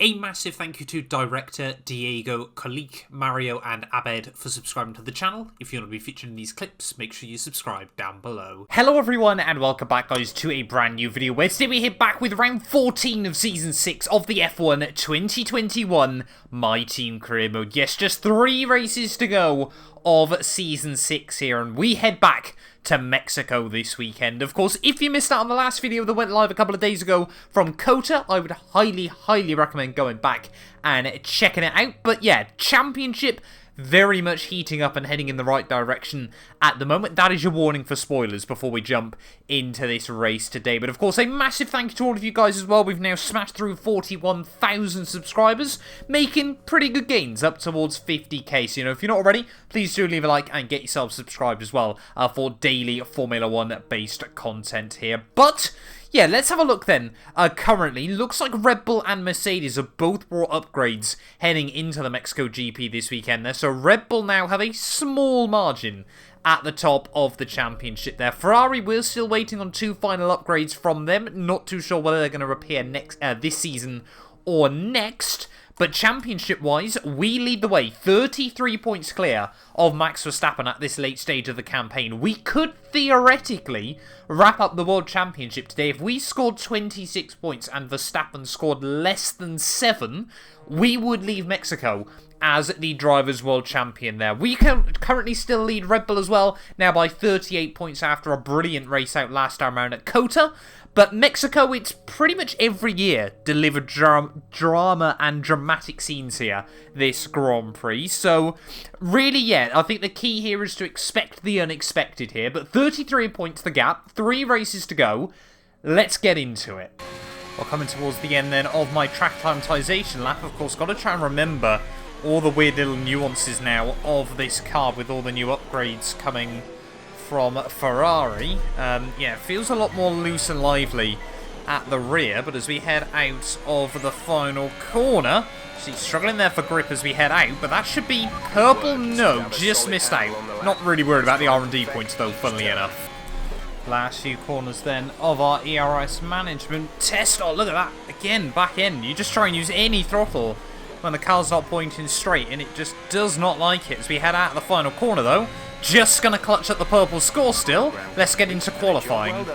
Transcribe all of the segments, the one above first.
A massive thank you to director Diego, Kolik, Mario and Abed for subscribing to the channel. If you want to be featured in these clips, make sure you subscribe down below. Hello everyone and welcome back guys to a brand new video where today we're here back with round 14 of season 6 of the F1 2021 My Team Career Mode. Yes, just 3 races to go of season 6 here, and we head back to Mexico this weekend. Of course, if you missed out on the last video that went live a couple of days ago from COTA, I would highly recommend going back and checking it out. But yeah, championship very much heating up and heading in the right direction at the moment. That is your warning for spoilers before we jump into this race today. But of course, a massive thank you to all of you guys as well. We've now smashed through 41,000 subscribers, making pretty good gains up towards 50k. So, if you're not already, please do leave a like and get yourself subscribed as well for daily Formula 1 based content here. But yeah, let's have a look then. Currently, looks like Red Bull and Mercedes have both brought upgrades heading into the Mexico GP this weekend there. So Red Bull now have a small margin at the top of the championship there. Ferrari, we're still waiting on 2 final upgrades from them. Not too sure whether they're going to appear this season or next. But championship-wise, we lead the way, 33 points clear of Max Verstappen at this late stage of the campaign. We could theoretically wrap up the World Championship today. If we scored 26 points and Verstappen scored less than 7, we would leave Mexico as the Drivers' World Champion there. We can currently still lead Red Bull as well, now by 38 points after a brilliant race out last time around at COTA. But Mexico, it's pretty much every year delivered drama and dramatic scenes here, this Grand Prix. So, really, yeah, I think the key here is to expect the unexpected here. But 33 points the gap, 3 races to go. Let's get into it. Well, coming towards the end then of my track climatization lap, of course, got to try and remember all the weird little nuances now of this car with all the new upgrades coming from Ferrari. Yeah, it feels a lot more loose and lively at the rear, but as we head out of the final corner, she's struggling there for grip as we head out, but that should be purple. No, just missed out. Not really worried about the R&D points though, funnily enough. Last few corners then of our ERS management test. Oh, look at that. Again, back end. You just try and use any throttle when the car's not pointing straight, and it just does not like it. As we head out of the final corner though, just going to clutch at the purple score still. Let's get into qualifying.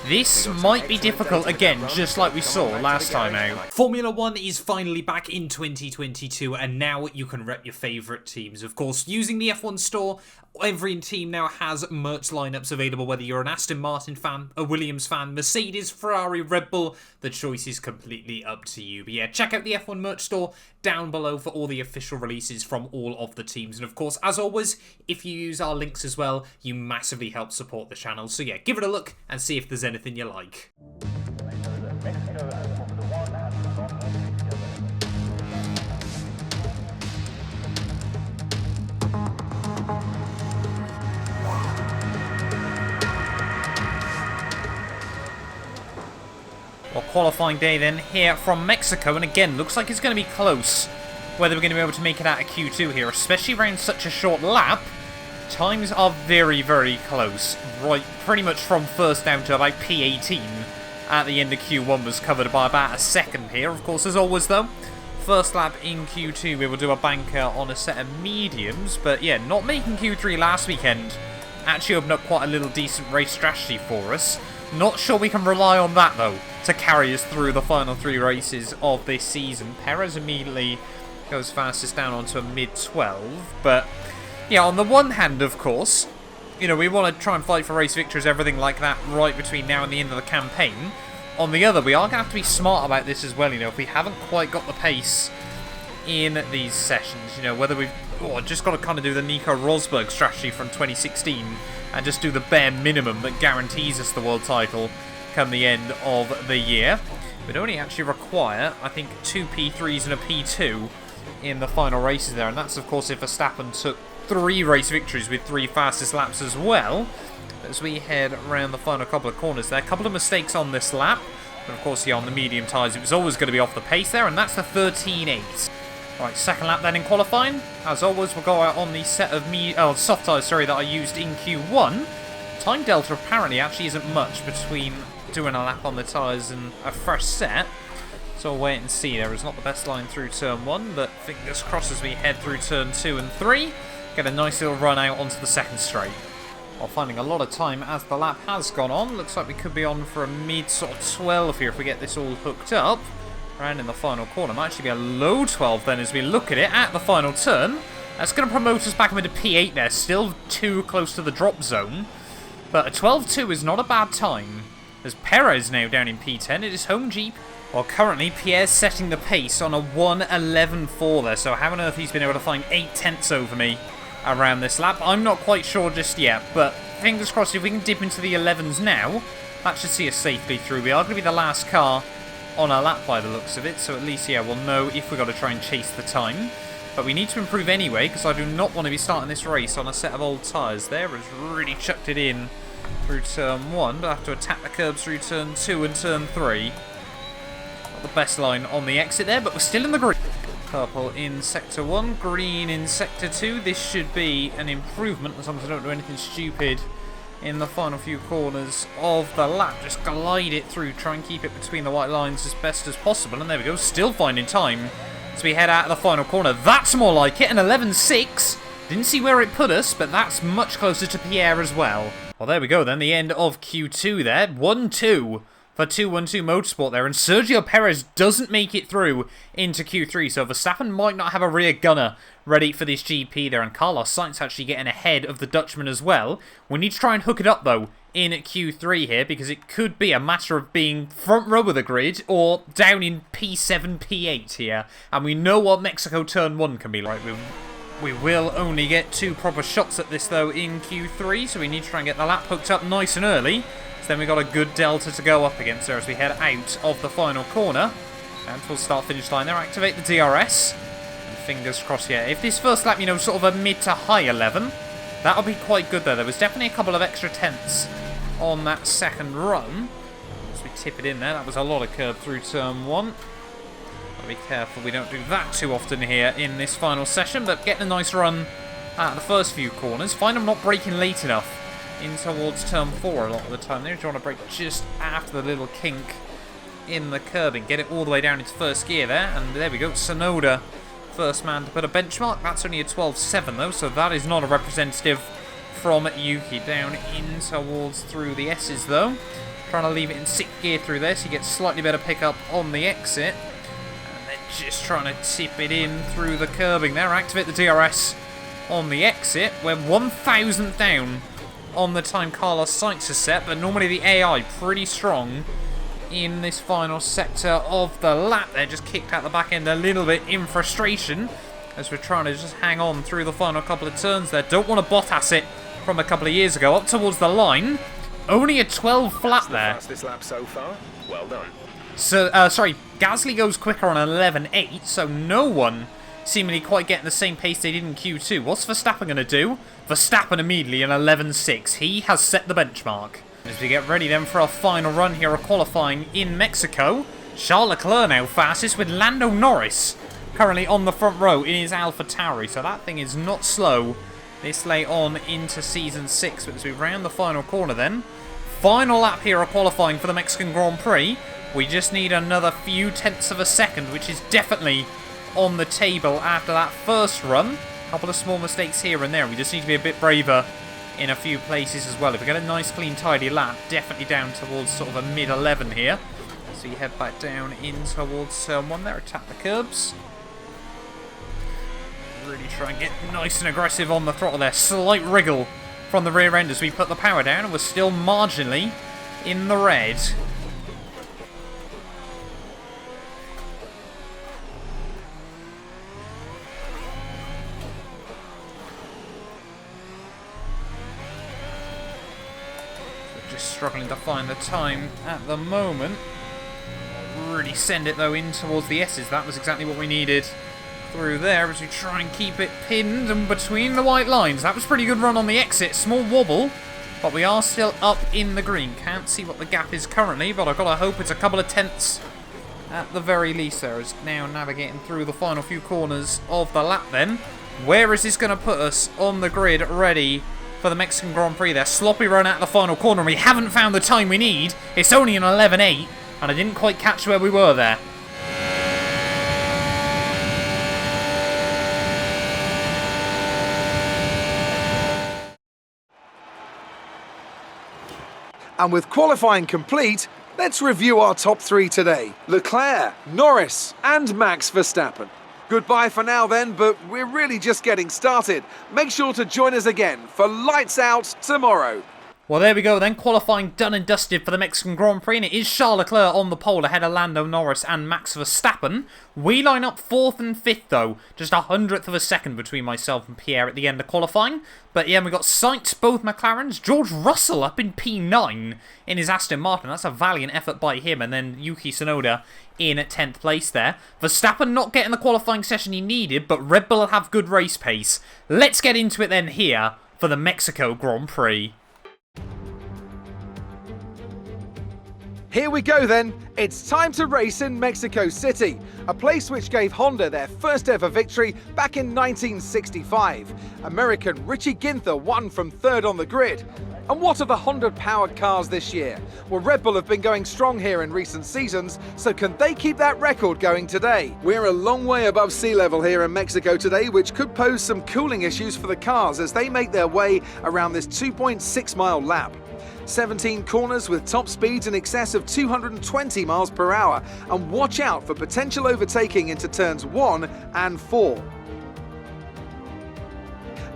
This might be difficult again, just like we saw last time out. Formula 1 is finally back in 2022, and now you can rep your favourite teams. Of course, using the F1 store, every team now has merch lineups available, whether you're an Aston Martin fan, a Williams fan, Mercedes, Ferrari, Red Bull. The choice is completely up to you. But yeah, check out the F1 merch store down below for all the official releases from all of the teams. And of course, as always, if you use our links as well, you massively help support the channel. So yeah, give it a look and see if there's anything you like. Well, qualifying day then here from Mexico, and again, looks like it's going to be close whether we're going to be able to make it out of Q2 here, especially around such a short lap. Times are very close, right, pretty much from first down to about P18 at the end of Q1 was covered by about a second here. Of course, as always though, first lap in Q2 we will do a banker on a set of mediums, but yeah, not making Q3 last weekend actually opened up quite a little decent race strategy for us. Not sure we can rely on that though to carry us through the final 3 races of this season. Perez immediately goes fastest down onto a mid-12, but yeah, on the one hand, of course, we want to try and fight for race victories, everything like that, right between now and the end of the campaign. On the other, we are going to have to be smart about this as well, if we haven't quite got the pace in these sessions, whether we've just got to kind of do the Nico Rosberg strategy from 2016 and just do the bare minimum that guarantees us the world title come the end of the year. We'd only actually require, I think, 2 P3s and a P2 in the final races there, and that's, of course, if Verstappen took 3 race victories with 3 fastest laps as well. As we head around the final couple of corners there, a couple of mistakes on this lap, but of course, yeah, on the medium tyres it was always going to be off the pace there, and that's the 13.8. Right, second lap then in qualifying. As always, we'll go out on the set of soft tyres, that I used in Q1. Time delta apparently actually isn't much between doing a lap on the tyres and a fresh set. So we'll wait and see. There is not the best line through turn 1, but fingers crossed as we head through turn 2 and 3. Get a nice little run out onto the second straight. While finding a lot of time as the lap has gone on. Looks like we could be on for a mid sort of 12 here if we get this all hooked up. Around in the final corner. Might actually be a low 12 then as we look at it at the final turn. That's going to promote us back into P8 there. Still too close to the drop zone. But a 12-2 is not a bad time. There's Perez now down in P10. It is home Jeep. Well, currently, Pierre's setting the pace on a 1:11.4 there. So how on earth he's been able to find 8 tenths over me around this lap? I'm not quite sure just yet. But fingers crossed if we can dip into the 11s now, that should see us safely through. We are going to be the last car on our lap by the looks of it. So at least, yeah, we'll know if we've got to try and chase the time. But we need to improve anyway, because I do not want to be starting this race on a set of old tyres. There has really chucked it in through turn 1, but I have to attack the curbs through turn 2 and turn 3. Not the best line on the exit there, but we're still in the green. Purple in sector 1, green in sector 2. This should be an improvement, as long as I don't do anything stupid in the final few corners of the lap. Just glide it through, try and keep it between the white lines as best as possible. And there we go, still finding time as we head out of the final corner. That's more like it, an 11.6. Didn't see where it put us, but that's much closer to Pierre as well. Well, there we go then, the end of Q2 there. 1-2 for 212 Motorsport there, and Sergio Perez doesn't make it through into Q3, so Verstappen might not have a rear gunner ready for this GP there, and Carlos Sainz actually getting ahead of the Dutchman as well. We need to try and hook it up, though, in Q3 here, because it could be a matter of being front row of the grid or down in P7, P8 here, and we know what Mexico Turn 1 can be like. We will only get 2 proper shots at this, though, in Q3, so we need to try and get the lap hooked up nice and early. So then we've got a good delta to go up against there as we head out of the final corner. And we'll start finish line there, activate the DRS. And fingers crossed, yeah, if this first lap, you know, sort of a mid to high 11, that'll be quite good there. There was definitely a couple of extra tenths on that second run. As we tip it in there, that was a lot of curb through turn 1. Be careful we don't do that too often here in this final session, but getting a nice run at the first few corners. Find them not braking late enough in towards turn 4 a lot of the time. There, you want to brake just after the little kink in the curbing. Get it all the way down into first gear there, and there we go. Sonoda, first man to put a benchmark. That's only a 12.7 though, so that is not a representative from Yuki. Down in towards through the S's though. Trying to leave it in 6th gear through there, so you get slightly better pickup on the exit. Just trying to tip it in through the curbing there. Activate the DRS on the exit. We're 1,000th down on the time Carlos Sainz has set, but normally the AI pretty strong in this final sector of the lap. They're just kicked out the back end a little bit in frustration as we're trying to just hang on through the final couple of turns there. Don't want to Bottas it from a couple of years ago up towards the line. Only a 12 flat there. Fastest lap so far. Well done. So, sorry, Gasly goes quicker on 11.8, so no one seemingly quite getting the same pace they did in Q2. What's Verstappen going to do? Verstappen immediately in 11.6. He has set the benchmark. As we get ready then for our final run here of qualifying in Mexico, Charles Leclerc now fastest with Lando Norris currently on the front row in his AlphaTauri. So that thing is not slow this late on into Season 6. But as we round the final corner then, final lap here of qualifying for the Mexican Grand Prix. We just need another few tenths of a second, which is definitely on the table after that first run. A couple of small mistakes here and there. We just need to be a bit braver in a few places as well. If we get a nice, clean, tidy lap, definitely down towards sort of a mid-11 here. So you head back down in towards turn 1 there, attack the curbs. Really try and get nice and aggressive on the throttle there. Slight wriggle from the rear end as we put the power down, and we're still marginally in the red. Struggling to find the time at the moment. Really send it though in towards the S's. That was exactly what we needed through there as we try and keep it pinned and between the white lines. That was a pretty good run on the exit. Small wobble, but we are still up in the green. Can't see what the gap is currently, but I've got to hope it's a couple of tenths at the very least there. Is now navigating through the final few corners of the lap then. Where is this going to put us on the grid ready for the Mexican Grand Prix there? Sloppy run at the final corner, and we haven't found the time we need. It's only an 11.8, and I didn't quite catch where we were there. And with qualifying complete, let's review our top three today. Leclerc, Norris, and Max Verstappen. Goodbye for now then, but we're really just getting started. Make sure to join us again for Lights Out tomorrow. Well, there we go then. Qualifying done and dusted for the Mexican Grand Prix. And it is Charles Leclerc on the pole ahead of Lando Norris and Max Verstappen. We line up 4th and 5th though. Just 100th of a second between myself and Pierre at the end of qualifying. But yeah, we've got Sainz, both McLarens. George Russell up in P9 in his Aston Martin. That's a valiant effort by him. And then Yuki Tsunoda in at 10th place there. Verstappen not getting the qualifying session he needed, but Red Bull have good race pace. Let's get into it then here for the Mexico Grand Prix. Here we go then, it's time to race in Mexico City, a place which gave Honda their first ever victory back in 1965. American Richie Ginther won from 3rd on the grid. And what are the Honda-powered cars this year? Well, Red Bull have been going strong here in recent seasons, so can they keep that record going today? We're a long way above sea level here in Mexico today, which could pose some cooling issues for the cars as they make their way around this 2.6-mile lap. 17 corners with top speeds in excess of 220 miles per hour, and watch out for potential overtaking into turns 1 and 4.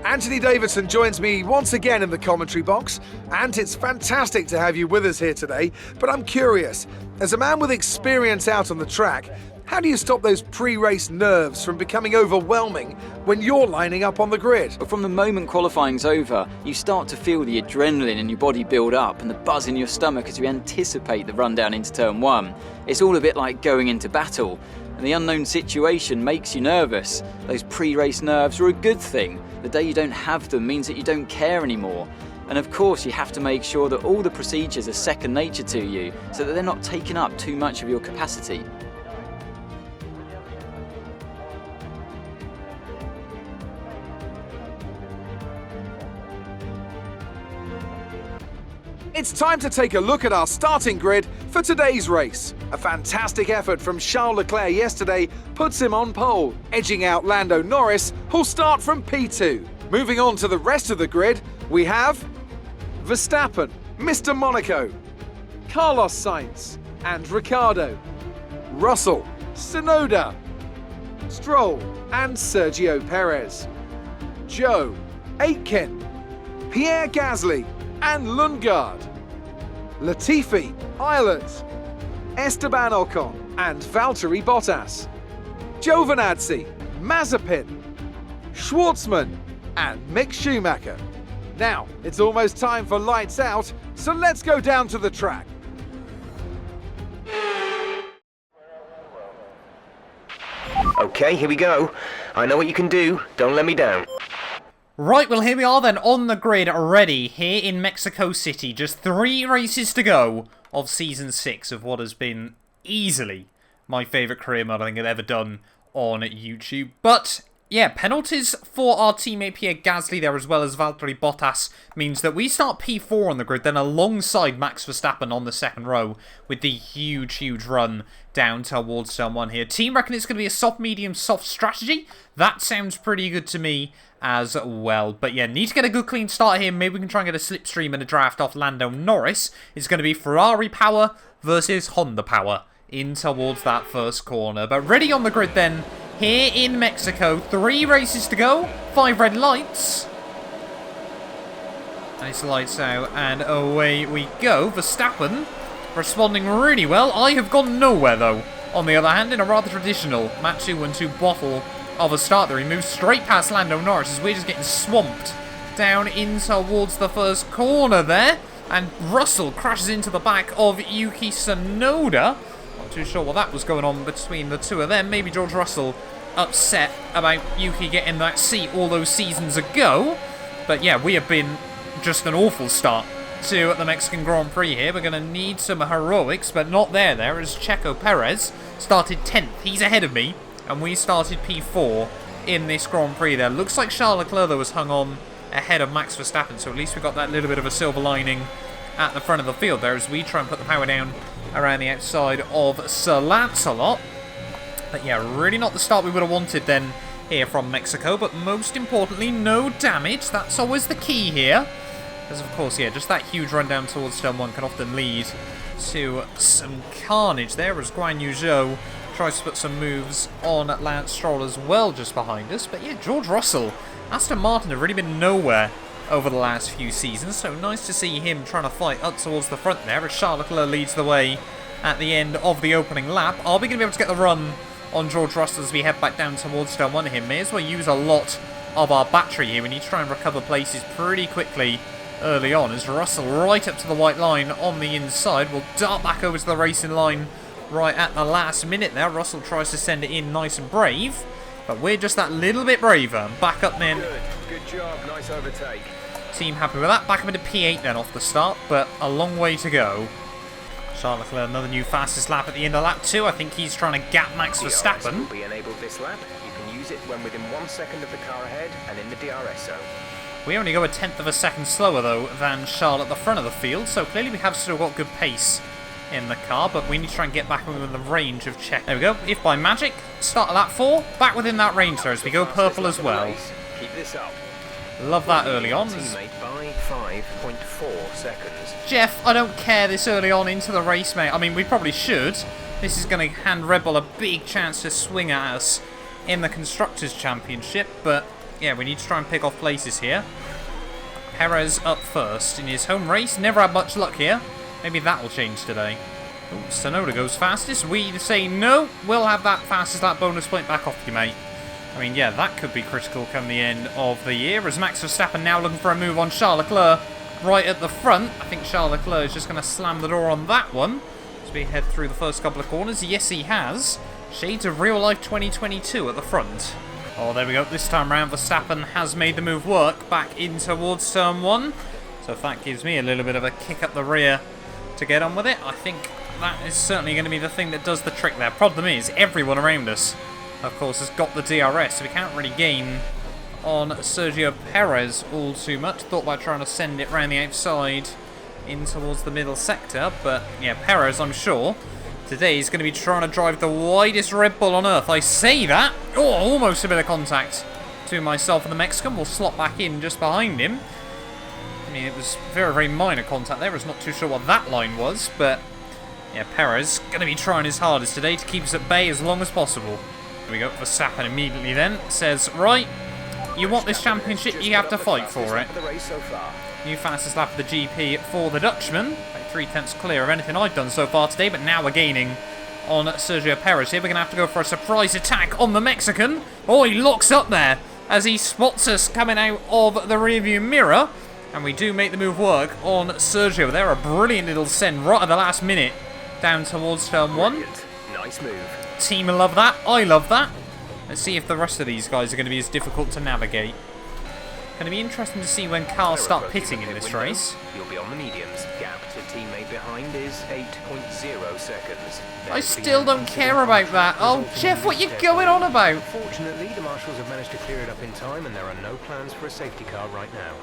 Anthony Davidson joins me once again in the commentary box, and it's fantastic to have you with us here today, but I'm curious, as a man with experience out on the track, how do you stop those pre-race nerves from becoming overwhelming when you're lining up on the grid? But from the moment qualifying's over, you start to feel the adrenaline in your body build up and the buzz in your stomach as you anticipate the run down into turn 1. It's all a bit like going into battle, and the unknown situation makes you nervous. Those pre-race nerves are a good thing. The day you don't have them means that you don't care anymore. And of course you have to make sure that all the procedures are second nature to you, so that they're not taking up too much of your capacity. It's time to take a look at our starting grid for today's race. A fantastic effort from Charles Leclerc yesterday puts him on pole, edging out Lando Norris, who'll start from P2. Moving on to the rest of the grid, we have Verstappen, Mr. Monaco, Carlos Sainz and Ricciardo, Russell, Tsunoda, Stroll and Sergio Perez, Joe, Aitken, Pierre Gasly and Lundgaard, Latifi, Ireland, Esteban Ocon and Valtteri Bottas, Giovinazzi, Mazepin, Schwartzman and Mick Schumacher. Now, it's almost time for lights out, so let's go down to the track. Okay, here we go. I know what you can do. Don't let me down. Right, well here we are then on the grid already here in Mexico City. Just 3 races to go of Season 6 of what has been easily my favourite career mode I think I've ever done on YouTube. But yeah, penalties for our teammate Pierre Gasly there as well as Valtteri Bottas means that we start P4 on the grid then alongside Max Verstappen on the second row with the huge run down towards turn 1 here. Team reckon it's going to be a soft, medium, soft strategy. That sounds pretty good to me as well. But yeah, need to get a good clean start here. Maybe we can try and get a slipstream and a draft off Lando Norris. It's going to be Ferrari power versus Honda power in towards that first corner. But ready on the grid then here in Mexico. 3 races to go. 5 red lights. Nice lights out and away we go. Verstappen responding really well. I have gone nowhere though. On the other hand, in a rather traditional match 2-1-2 bottle of a start there, he moves straight past Lando Norris as we're just getting swamped down in towards the first corner there. And Russell crashes into the back of Yuki Tsunoda. Not too sure what that was going on between the two of them. Maybe George Russell upset about Yuki getting that seat all those seasons ago. But yeah, we have been just an awful start to the Mexican Grand Prix here. We're going to need some heroics, but not there as Checo Perez started 10th. He's ahead of me. And we started P4 in this Grand Prix there. Looks like Charles Leclerc though was hung on ahead of Max Verstappen, so at least we got that little bit of a silver lining at the front of the field there as we try and put the power down around the outside of Sir Lancelot. But yeah, really not the start we would have wanted then here from Mexico, but most importantly, no damage. That's always the key here. Because, of course, yeah, just that huge run down towards turn 1 can often lead to some carnage there, as Guan Yu Zhou tries to put some moves on Lance Stroll as well just behind us. But yeah, George Russell, Aston Martin have really been nowhere over the last few seasons, so nice to see him trying to fight up towards the front there as Charles Leclerc leads the way at the end of the opening lap. Are we going to be able to get the run on George Russell as we head back down towards turn 1 here? May as well use a lot of our battery here. We need to try and recover places pretty quickly early on, as Russell right up to the white line on the inside will dart back over to the racing line right at the last minute there. Russell tries to send it in nice and brave, but we're just that little bit braver. Back up then. Good job, nice overtake. Team happy with that. Back up into P8 then off the start, but a long way to go. Charles Leclerc, another new fastest lap at the end of lap 2. I think he's trying to gap Max Verstappen. Will be enabled this lap. You can use it when within 1 second of the car ahead and in the DRS zone. We only go a tenth of a second slower, though, than Charles at the front of the field, so clearly we have still got good pace in the car, but we need to try and get back within the range of check. There we go. If by magic, start at lap 4, back within that range there as we go purple as well. Keep this up. Love that early on. Teammate by 5.4 seconds. Jeff, I don't care this early on into the race, mate. I mean, we probably should. This is going to hand Red Bull a big chance to swing at us in the Constructors' Championship, but yeah, we need to try and pick off places here. Perez up first in his home race. Never had much luck here. Maybe that will change today. Ooh, Tsunoda goes fastest. We say no. We'll have that fastest lap bonus point back off you, mate. I mean, yeah, that could be critical come the end of the year, as Max Verstappen now looking for a move on Charles Leclerc right at the front. I think Charles Leclerc is just going to slam the door on that one as we head through the first couple of corners. Yes, he has. Shades of real life 2022 at the front. Oh, there we go. This time round, Verstappen has made the move work back in towards turn 1. So if that gives me a little bit of a kick up the rear to get on with it, I think that is certainly going to be the thing that does the trick there. Problem is, everyone around us, of course, has got the DRS, so we can't really gain on Sergio Perez all too much. Thought about trying to send it round the outside in towards the middle sector, but yeah, Perez, I'm sure, today is going to be trying to drive the widest Red Bull on earth. I say that. Oh, almost a bit of contact to myself and the Mexican. We'll slot back in just behind him. I mean, it was very, very minor contact there. I was not too sure what that line was, but yeah, Perez going to be trying his hardest today to keep us at bay as long as possible. Here we go. Verstappen immediately then says, right, you want this championship, you have to fight for it. New fastest lap of the GP for the Dutchman. Like 3/10 clear of anything I've done so far today, but now we're gaining on Sergio Perez here. We're going to have to go for a surprise attack on the Mexican. Oh, he locks up there as he spots us coming out of the rearview mirror. And we do make the move work on Sergio there. A brilliant little send right at the last minute down towards turn 1. Nice move. Team love that. I love that. Let's see if the rest of these guys are going to be as difficult to navigate. Going to be interesting to see when cars start pitting in this race. You'll be on the mediums. Gap to teammate behind is 8.0 seconds. I still don't care about that. Oh, Jeff, what you going on about? Fortunately, the marshals have managed to clear it up in time, and there are no plans for a safety car right now.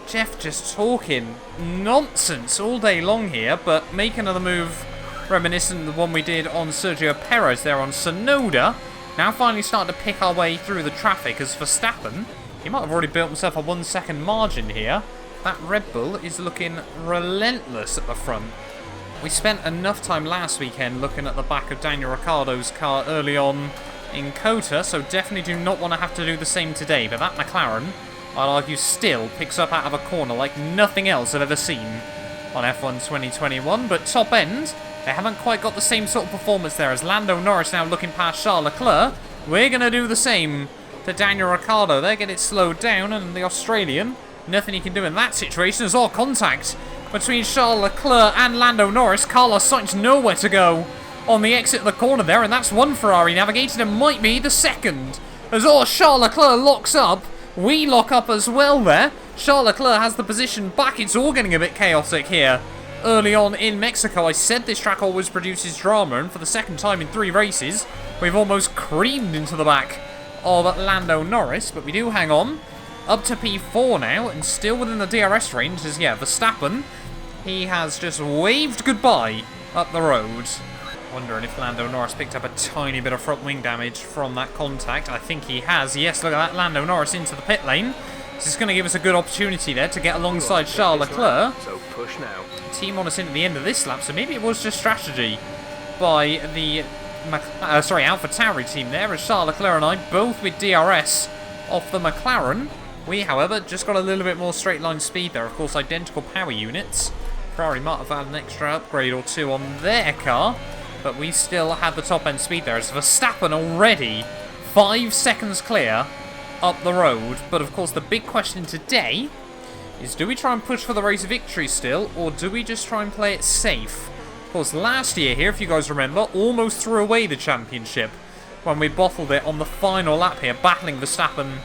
Jeff just talking nonsense all day long here, but make another move reminiscent of the one we did on Sergio Perez there on Tsunoda. Now finally starting to pick our way through the traffic as Verstappen, he might have already built himself a 1 second margin here. That Red Bull is looking relentless at the front. We spent enough time last weekend looking at the back of Daniel Ricciardo's car early on in COTA, so definitely do not want to have to do the same today. But that McLaren, I'd argue, still picks up out of a corner like nothing else I've ever seen on F1 2021. But top end, they haven't quite got the same sort of performance there as Lando Norris now looking past Charles Leclerc. We're going to do the same to Daniel Ricciardo. They get it slowed down, and the Australian, nothing he can do in that situation. There's all contact between Charles Leclerc and Lando Norris. Carlos Sainz nowhere to go on the exit of the corner there, and that's one Ferrari navigated and might be the second. As Charles Leclerc locks up, we lock up as well there. Charles Leclerc has the position back. It's all getting a bit chaotic here early on in Mexico. I said this track always produces drama, and for the second time in 3 races, we've almost creamed into the back of Lando Norris, but we do hang on. Up to P4 now, and still within the DRS range, as yeah, Verstappen, he has just waved goodbye up the road. Wondering if Lando Norris picked up a tiny bit of front wing damage from that contact. I think he has. Yes, look at that. Lando Norris into the pit lane. This is going to give us a good opportunity there to get alongside Charles Leclerc. So push now. Team on us into the end of this lap, so maybe it was just strategy by the AlphaTauri team there, as Charles Leclerc and I both with DRS off the McLaren. We, however, just got a little bit more straight line speed there. Of course, identical power units. Ferrari might have had an extra upgrade or two on their car, but we still had the top end speed there. As Verstappen already 5 seconds clear up the road. But of course, the big question today is, do we try and push for the race victory still, or do we just try and play it safe? Of course, last year here, if you guys remember, almost threw away the championship when we bottled it on the final lap here, battling Verstappen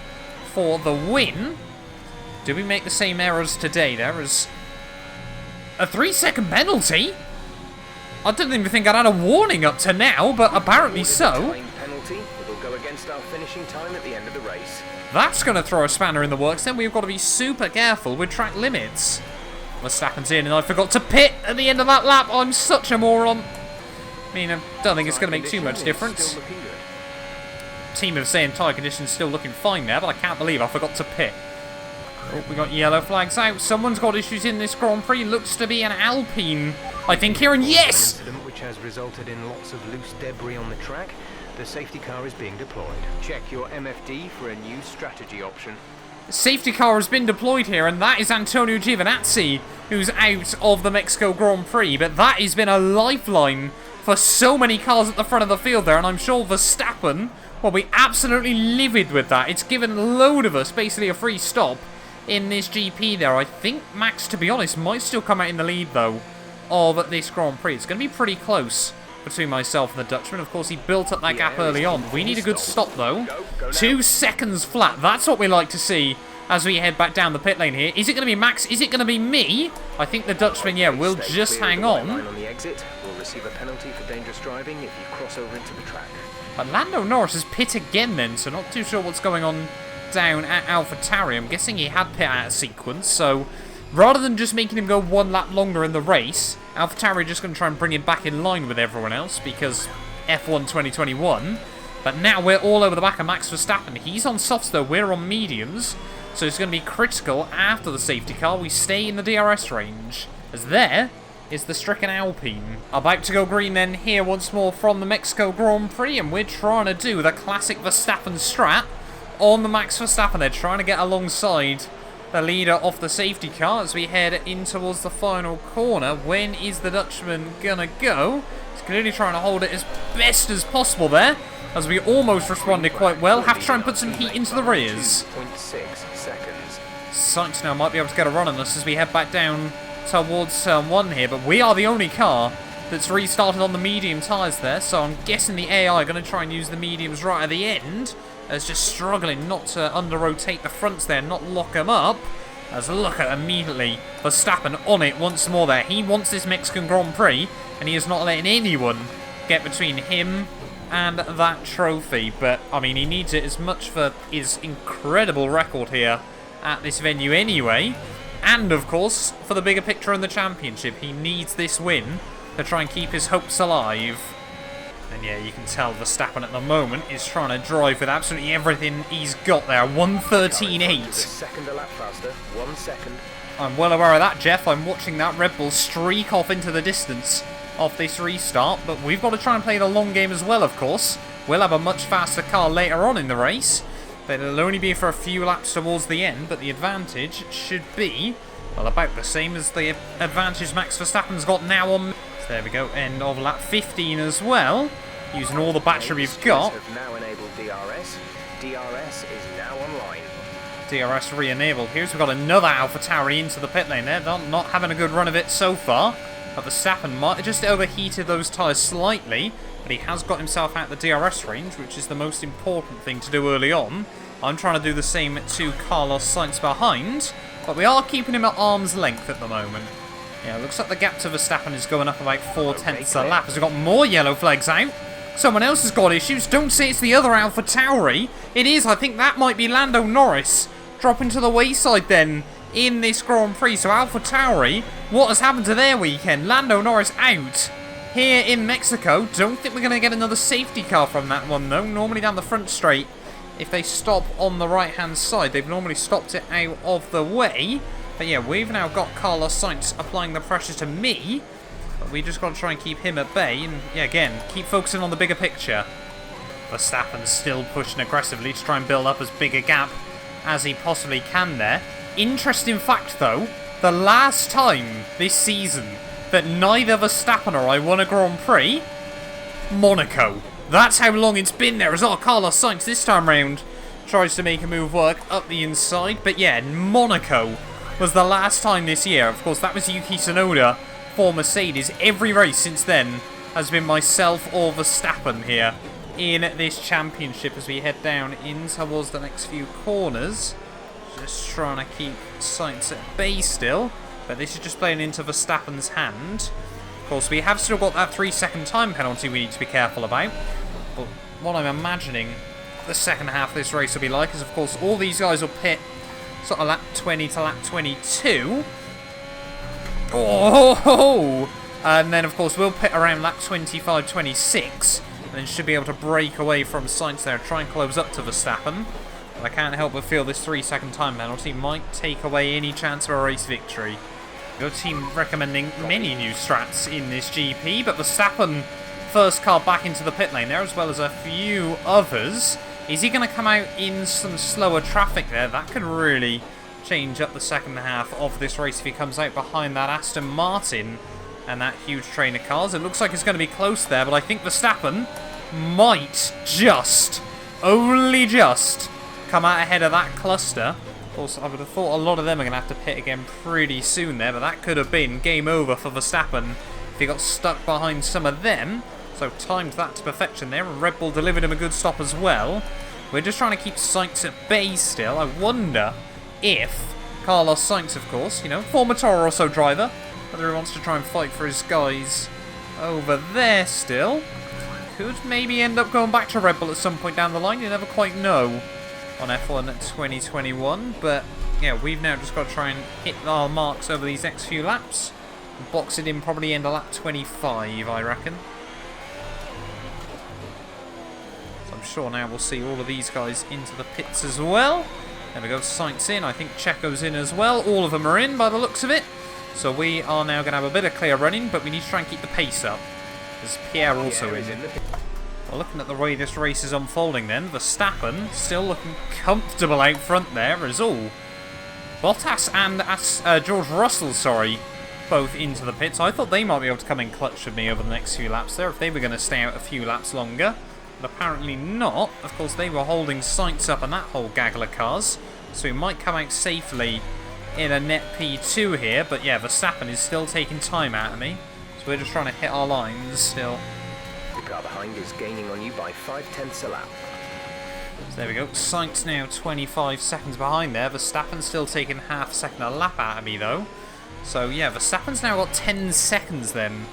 for the win. Do we make the same errors today? There is a 3-second penalty. I didn't even think I'd had a warning up to now, but apparently so. Penalty. It'll go against our finishing time at the end of the race. That's going to throw a spanner in the works. Then we've got to be super careful with track limits. Verstappen's in, and I forgot to pit at the end of that lap. I'm such a moron. I mean, I don't think it's going to make too much difference. Team of saying tyre conditions still looking fine there, but I can't believe I forgot to pit. Oh, we got yellow flags out. Someone's got issues in this Grand Prix. Looks to be an Alpine, I think, here. And yes! Incident which has resulted in lots of loose debris on the track. The safety car is being deployed. Check your MFD for a new strategy option. Safety car has been deployed here, and that is Antonio Giovinazzi, who's out of the Mexico Grand Prix. But that has been a lifeline for so many cars at the front of the field there, and I'm sure Verstappen will be absolutely livid with that. It's given a load of us basically a free stop in this GP there. I think Max, to be honest, might still come out in the lead, though, of this Grand Prix. It's going to be pretty close between myself and the Dutchman. Of course, he built up that gap early on. We need a good stop, though. 2 seconds flat. That's what we like to see as we head back down the pit lane here. Is it going to be Max? Is it going to be me? I think the Dutchman, yeah, will just hang on. On the exit, we'll receive a penalty for dangerous driving if you cross over into the track. But Lando Norris has pit again then, so not too sure what's going on down at AlphaTauri. I'm guessing he had pit out of sequence, so rather than just making him go 1 lap longer in the race, AlphaTauri are just going to try and bring him back in line with everyone else, because F1 2021. But now we're all over the back of Max Verstappen. He's on softs though, we're on mediums, so it's going to be critical after the safety car we stay in the DRS range, as there is the stricken Alpine. About to go green then here once more from the Mexico Grand Prix, and we're trying to do the classic Verstappen strat on the Max Verstappen. They're trying to get alongside the leader off the safety car as we head in towards the final corner. When is the Dutchman gonna go? He's clearly trying to hold it as best as possible there, as we almost responded quite well. Have to try and put some heat into the rears. 2.6 seconds. Sainz now might be able to get a run on us as we head back down towards turn 1 here, but we are the only car that's restarted on the medium tyres there, so I'm guessing the AI are going to try and use the mediums right at the end, as just struggling not to under-rotate the fronts there, not lock them up. As look at immediately Verstappen on it once more there. He wants this Mexican Grand Prix, and he is not letting anyone get between him and that trophy. But, I mean, he needs it as much for his incredible record here at this venue anyway. And, of course, for the bigger picture in the championship, he needs this win to try and keep his hopes alive. And yeah, you can tell Verstappen at the moment is trying to drive with absolutely everything he's got there. 1:13.8. Second a lap faster. 1 second. I'm well aware of that, Jeff. I'm watching that Red Bull streak off into the distance of this restart. But we've got to try and play the long game as well, of course. We'll have a much faster car later on in the race, but it'll only be for a few laps towards the end. But the advantage should be, well, about the same as the advantage Max Verstappen's got now on. So there we go, end of lap 15 as well. Using all the battery we've got. Have now enabled DRS. DRS is now online. DRS re-enabled here, so we've got another AlphaTauri into the pit lane there. Not having a good run of it so far. But Verstappen might have just overheated those tyres slightly, but he has got himself out the DRS range, which is the most important thing to do early on. I'm trying to do the same to Carlos Sainz behind, but we are keeping him at arm's length at the moment. Yeah, looks like the gap to Verstappen is going up about 4/10 a lap as we've got more yellow flags out. Someone else has got issues. Don't say it's the other AlphaTauri. It is. I think that might be Lando Norris dropping to the wayside then in this Grand Prix. So AlphaTauri, what has happened to their weekend? Lando Norris out here in Mexico. Don't think we're going to get another safety car from that one though. Normally down the front straight if they stop on the right-hand side. They've normally stopped it out of the way. But yeah, we've now got Carlos Sainz applying the pressure to me. But we just got to try and keep him at bay. And yeah, again, keep focusing on the bigger picture. Verstappen's still pushing aggressively to try and build up as big a gap as he possibly can there. Interesting fact, though, the last time this season that neither Verstappen or I won a Grand Prix, Monaco. That's how long it's been there as well. Carlos Sainz this time round tries to make a move work up the inside. But yeah, Monaco was the last time this year. Of course, that was Yuki Tsunoda for Mercedes. Every race since then has been myself or Verstappen here in this championship as we head down in towards the next few corners. Just trying to keep Sainz at bay still. But this is just playing into Verstappen's hand. Of course, we have still got that 3-second time penalty we need to be careful about. But what I'm imagining the second half of this race will be like is, of course, all these guys will pit sort of lap 20 to lap 22. Oh! And then, of course, we'll pit around lap 25, 26. And then should be able to break away from Sainz there, try and close up to Verstappen. But I can't help but feel this 3-second time penalty might take away any chance of a race victory. Your team recommending many new strats in this GP, but Verstappen first car back into the pit lane there, as well as a few others. Is he going to come out in some slower traffic there? That could really change up the second half of this race if he comes out behind that Aston Martin and that huge train of cars. It looks like it's going to be close there, but I think Verstappen might just, only just, come out ahead of that cluster. Of course, I would have thought a lot of them are going to have to pit again pretty soon there, but that could have been game over for Verstappen if he got stuck behind some of them. So timed that to perfection there, and Red Bull delivered him a good stop as well. We're just trying to keep Sainz at bay still. I wonder if Carlos Sainz, of course, you know, former Toro Rosso driver, whether he wants to try and fight for his guys over there still. Could maybe end up going back to Red Bull at some point down the line, you never quite know on F1 2021, but yeah, we've now just got to try and hit our marks over these next few laps and box it in probably end of lap 25, I reckon. So I'm sure now we'll see all of these guys into the pits as well. There we go, Sainz in, I think Checo's in as well, all of them are in by the looks of it. So we are now going to have a bit of clear running, but we need to try and keep the pace up. There's Pierre also in. Well, looking at the way this race is unfolding then, Verstappen still looking comfortable out front there as all. Bottas and George Russell, both into the pits. I thought they might be able to come in clutch with me over the next few laps there if they were going to stay out a few laps longer. But apparently not. Of course, they were holding Sainz up and that whole gaggle of cars. So we might come out safely in a net P2 here. But yeah, Verstappen is still taking time out of me. So we're just trying to hit our lines still. The car behind is gaining on you by 0.5 a lap. So there we go. Sainz now 25 seconds behind there. Verstappen's still taking half a second a lap out of me though. So yeah, Verstappen's now got 10 seconds then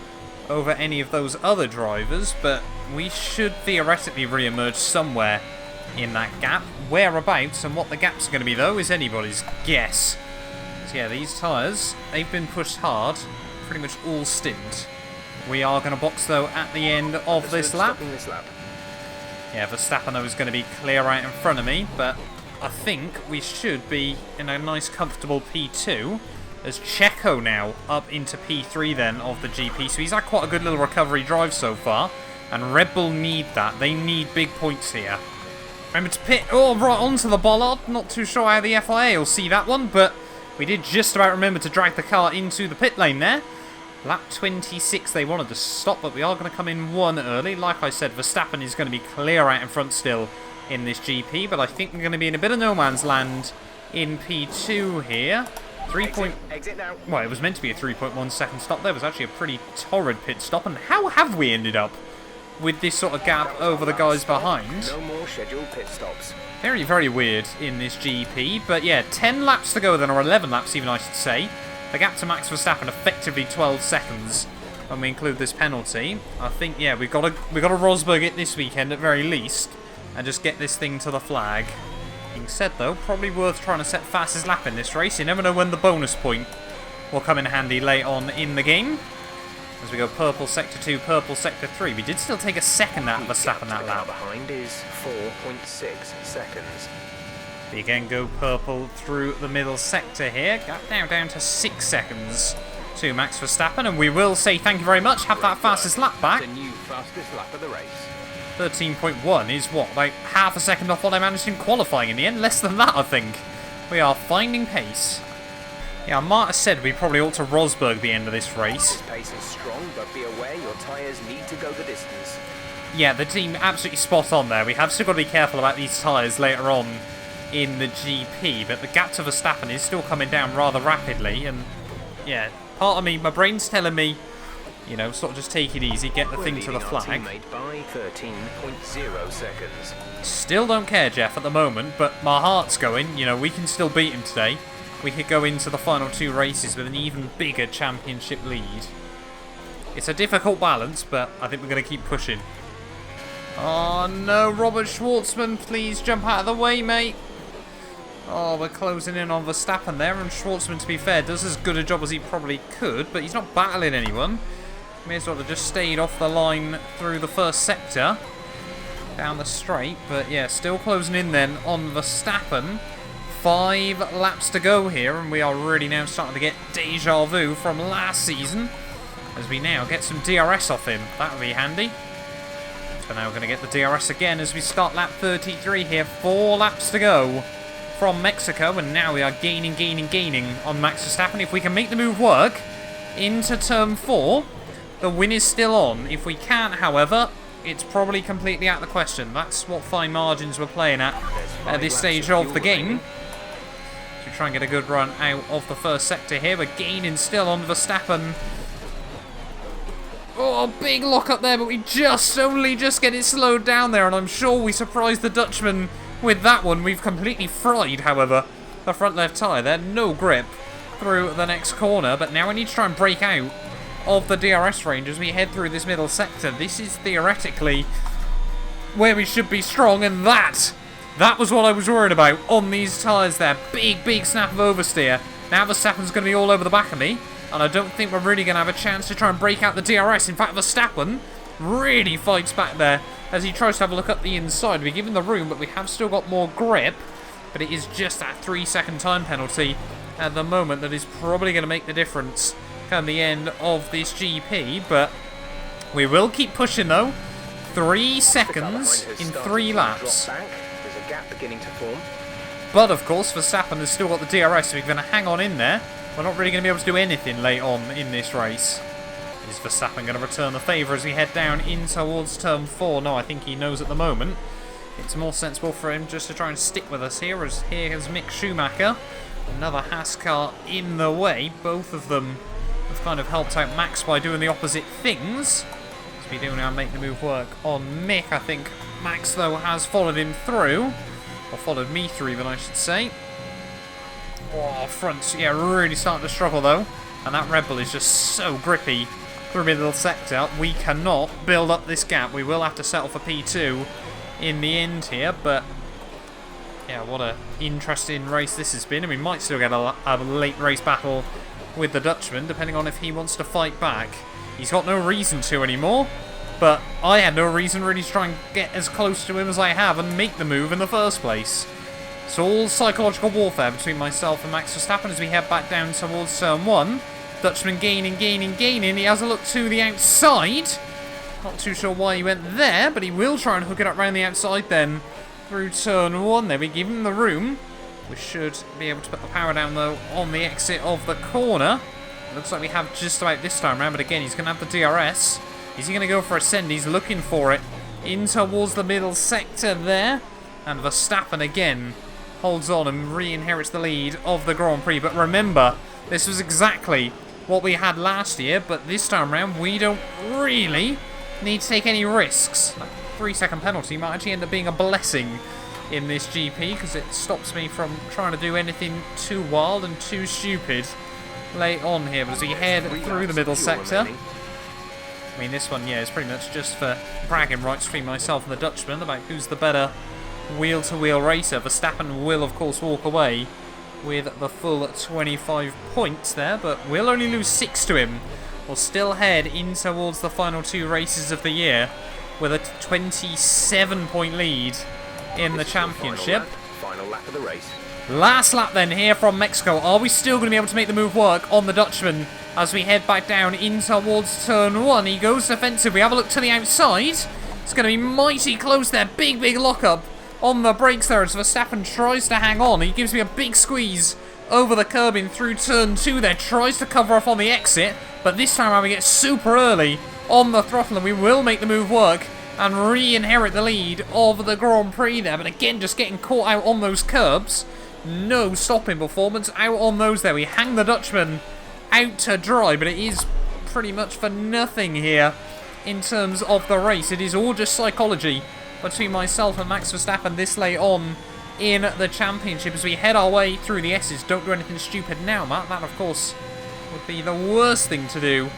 over any of those other drivers, but we should theoretically re-emerge somewhere in that gap. Whereabouts and what the gaps are going to be though is anybody's guess. So yeah, these tyres, they've been pushed hard pretty much all stint. We are going to box though at the end of this lap. Yeah, Verstappen though is going to be clear right in front of me, but I think we should be in a nice comfortable P2 as Checo now up into P3 then of the GP. So he's had quite a good little recovery drive so far, and Red Bull need that. They need big points here. Remember to pit, oh, right onto the bollard. Not too sure how the FIA will see that one, but we did just about remember to drag the car into the pit lane there. Lap 26 they wanted to stop, but we are going to come in one early. Like I said, Verstappen is going to be clear out in front still in this GP, but I think we're going to be in a bit of no man's land in P2 here. Exit now. Well, it was meant to be a 3.1 second stop. There was actually a pretty torrid pit stop, and how have we ended up with this sort of gap over the guys behind? No more scheduled pit stops. Very, very weird in this GP, but yeah, 10 laps to go then, or 11 laps even I should say. The gap to Max Verstappen effectively 12 seconds when we include this penalty. I think, yeah, we've got to Rosberg it this weekend at very least and just get this thing to the flag. Being said though, probably worth trying to set fastest lap in this race. You never know when the bonus point will come in handy late on in the game. As we go purple sector 2, purple sector 3. We did still take a second out of Verstappen that lap. Behind is 4.6 seconds. We again go purple through the middle sector here. Gap now down to 6 seconds to Max Verstappen. And we will say thank you very much. Have that fastest lap back. The new fastest lap of the race. 13.1 is what? About half a second off what I managed in qualifying in the end. Less than that, I think. We are finding pace. Yeah, Marta said we probably ought to Rosberg the end of this race. This pace is strong, but be aware your tyres need to go the distance. Yeah, the team absolutely spot on there. We have still got to be careful about these tyres later on in the GP, but the gap to Verstappen is still coming down rather rapidly, and yeah, part of me, my brain's telling me, you know, sort of just take it easy, get the thing to the flag. By 13.0 seconds. Still don't care, Jeff, at the moment, but my heart's going, you know, we can still beat him today. We could go into the final 2 races with an even bigger championship lead. It's a difficult balance, but I think we're going to keep pushing. Oh no, Robert Schwartzman, please jump out of the way, mate. Oh, we're closing in on Verstappen there, and Schwartzman, to be fair, does as good a job as he probably could, but he's not battling anyone. May as well have just stayed off the line through the first sector, down the straight, but yeah, still closing in then on Verstappen. 5 laps to go here, and we are really now starting to get deja vu from last season, as we now get some DRS off him. That would be handy. So now we're going to get the DRS again as we start lap 33 here. 4 laps to go from Mexico, and now we are gaining on Max Verstappen. If we can make the move work into turn 4, the win is still on. If we can't, however, it's probably completely out of the question. That's what fine margins we're playing at this stage of the game. So we try and get a good run out of the first sector here. We're gaining still on Verstappen. Oh, big lock up there, but we only just get it slowed down there, and I'm sure we surprised the Dutchman with that one. We've completely fried, however, the front left tyre there. No grip through the next corner, but now we need to try and break out of the DRS range as we head through this middle sector. This is theoretically where we should be strong, and that was what I was worried about on these tyres there. Big snap of oversteer. Now Verstappen's going to be all over the back of me, and I don't think we're really going to have a chance to try and break out the DRS. In fact, Verstappen really fights back there as he tries to have a look up the inside. We're given the room, but we have still got more grip, but it is just that 3-second time penalty at the moment that is probably going to make the difference come the end of this GP, but we will keep pushing though. 3 seconds in 3 laps. There's a gap beginning to form. But of course, Verstappen has still got the DRS, so we're going to hang on in there. We're not really going to be able to do anything late on in this race. Is Verstappen going to return the favour as we head down in towards turn 4? No, I think he knows at the moment. It's more sensible for him just to try and stick with us here, as here is Mick Schumacher. Another Haas car in the way. Both of them have kind of helped out Max by doing the opposite things. As we do now make the move work on Mick. I think Max, though, has followed him through. Or followed me through, even, I should say. Oh, fronts, yeah, really starting to struggle, though. And that Red Bull is just so grippy through middle sector. We cannot build up this gap. We will have to settle for P2 in the end here, but yeah, what a interesting race this has been, and we might still get a late race battle with the Dutchman, depending on if he wants to fight back. He's got no reason to anymore, but I had no reason really to try and get as close to him as I have and make the move in the first place. So all psychological warfare between myself and Max Verstappen as we head back down towards turn 1. Dutchman gaining. He has a look to the outside. Not too sure why he went there, but he will try and hook it up round the outside then through turn 1 there. We give him the room. We should be able to put the power down, though, on the exit of the corner. It looks like we have just about this time around, but again, he's going to have the DRS. Is he going to go for a send? He's looking for it in towards the middle sector there. And Verstappen again holds on and re-inherits the lead of the Grand Prix. But remember, this was exactly what we had last year, but this time around, we don't really need to take any risks. That 3-second penalty might actually end up being a blessing in this GP, because it stops me from trying to do anything too wild and too stupid late on here. But as we head through the middle sector, I mean, this one, yeah, is pretty much just for bragging rights between myself and the Dutchman about who's the better wheel-to-wheel racer. Verstappen will, of course, walk away with the full 25 points there, but we'll only lose 6 to him will still head in towards the final 2 races of the year with a 27-point lead in the championship. Final lap of the race. Last lap then here from Mexico. Are we still going to be able to make the move work on the Dutchman as we head back down in towards turn 1? He goes defensive. We have a look to the outside. It's going to be mighty close there. Big lockup on the brakes there as Verstappen tries to hang on. He gives me a big squeeze over the curb in through turn 2 there. Tries to cover off on the exit, but this time around we get super early on the throttle and we will make the move work and re-inherit the lead of the Grand Prix there. But again, just getting caught out on those curbs. No stopping performance out on those there. We hang the Dutchman out to dry, but it is pretty much for nothing here in terms of the race. It is all just psychology between myself and Max Verstappen this late on in the championship as we head our way through the S's. Don't do anything stupid now, Matt. That, of course, would be the worst thing to do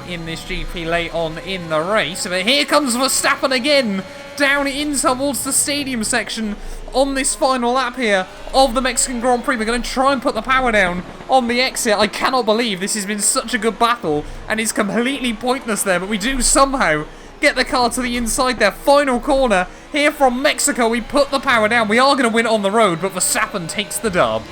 in this GP late on in the race. But here comes Verstappen again, down in towards the stadium section on this final lap here of the Mexican Grand Prix. We're going to try and put the power down on the exit. I cannot believe this has been such a good battle and it's completely pointless there, but we do somehow get the car to the inside there. Final corner here from Mexico. We put the power down. We are going to win on the road, but Verstappen takes the dub.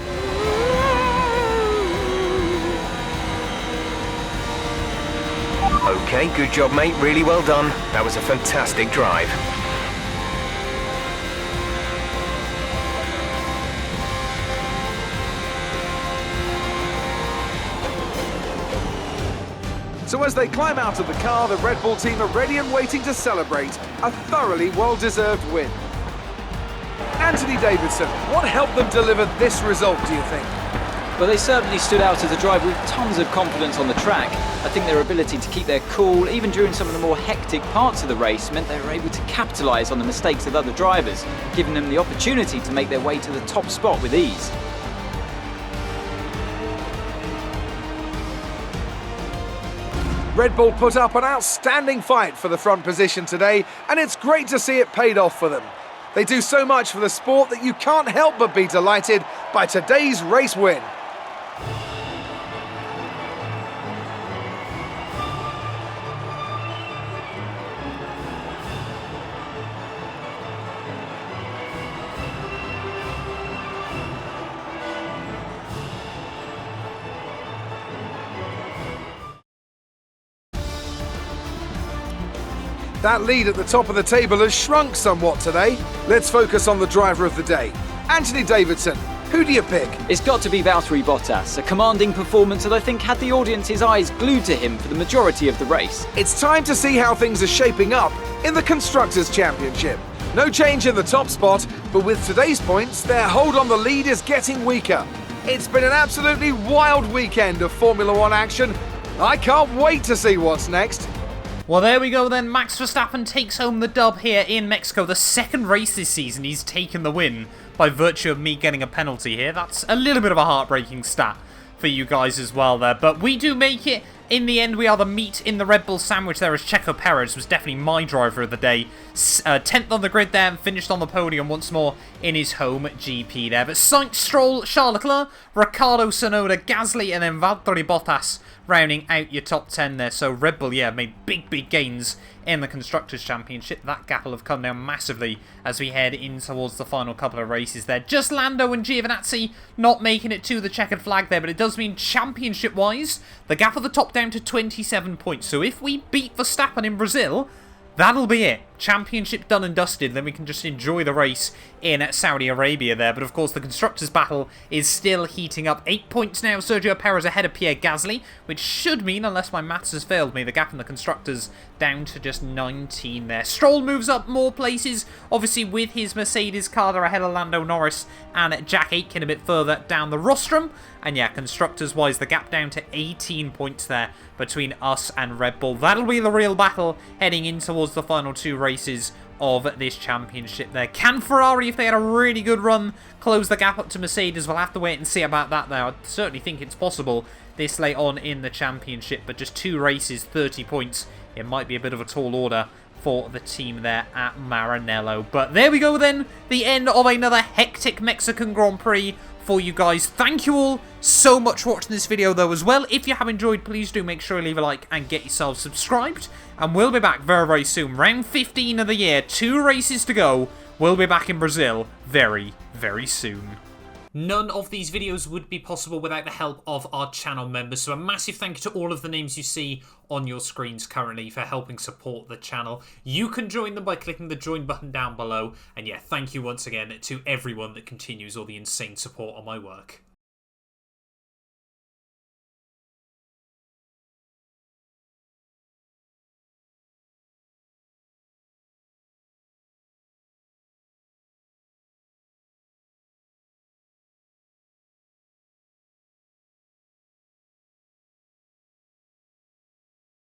Okay, good job, mate. Really well done. That was a fantastic drive. So as they climb out of the car, the Red Bull team are ready and waiting to celebrate a thoroughly well-deserved win. Anthony Davidson, what helped them deliver this result, do you think? Well, they certainly stood out as a driver with tons of confidence on the track. I think their ability to keep their cool, even during some of the more hectic parts of the race, meant they were able to capitalise on the mistakes of other drivers, giving them the opportunity to make their way to the top spot with ease. Red Bull put up an outstanding fight for the front position today, and it's great to see it paid off for them. They do so much for the sport that you can't help but be delighted by today's race win. That lead at the top of the table has shrunk somewhat today. Let's focus on the driver of the day. Anthony Davidson, who do you pick? It's got to be Valtteri Bottas, a commanding performance that I think had the audience's eyes glued to him for the majority of the race. It's time to see how things are shaping up in the Constructors' Championship. No change in the top spot, but with today's points, their hold on the lead is getting weaker. It's been an absolutely wild weekend of Formula One action. I can't wait to see what's next. Well, there we go then. Max Verstappen takes home the dub here in Mexico. The second race this season he's taken the win by virtue of me getting a penalty here. That's a little bit of a heartbreaking stat for you guys as well there. But we do make it. In the end, we are the meat in the Red Bull sandwich there as Checo Perez was definitely my driver of the day. 10th on the grid there and finished on the podium once more in his home GP there. But Sainz, Stroll, Charles Leclerc, Ricciardo, Tsunoda, Gasly and then Valtteri Bottas rounding out your top 10 there. So Red Bull, yeah, made big gains in the Constructors' Championship. That gap will have come down massively as we head in towards the final couple of races there. Just Lando and Giovinazzi not making it to the checkered flag there, but it does mean championship-wise, the gap at the top down to 27 points. So if we beat Verstappen in Brazil, that'll be it. Championship done and dusted, then we can just enjoy the race in Saudi Arabia there. But of course the Constructors' battle is still heating up. 8 points now, Sergio Perez ahead of Pierre Gasly, which should mean, unless my maths has failed me, the gap in the Constructors down to just 19 there. Stroll moves up more places, obviously with his Mercedes car there ahead of Lando Norris and Jack Aitken a bit further down the rostrum. And yeah, Constructors-wise, the gap down to 18 points there between us and Red Bull. That'll be the real battle heading in towards the final 2 races of this championship there. Can Ferrari, if they had a really good run, close the gap up to Mercedes? We'll have to wait and see about that there. I certainly think it's possible this late on in the championship, but just 2 races, 30 points. It might be a bit of a tall order for the team there at Maranello. But there we go then, the end of another hectic Mexican Grand Prix for you guys. Thank you all so much for watching this video though as well. If you have enjoyed, please do make sure you leave a like and get yourselves subscribed. And we'll be back very, very soon. Round 15 of the year, 2 races to go. We'll be back in Brazil very, very soon. None of these videos would be possible without the help of our channel members, so a massive thank you to all of the names you see on your screens currently for helping support the channel. You can join them by clicking the join button down below, and yeah, thank you once again to everyone that continues all the insane support on my work.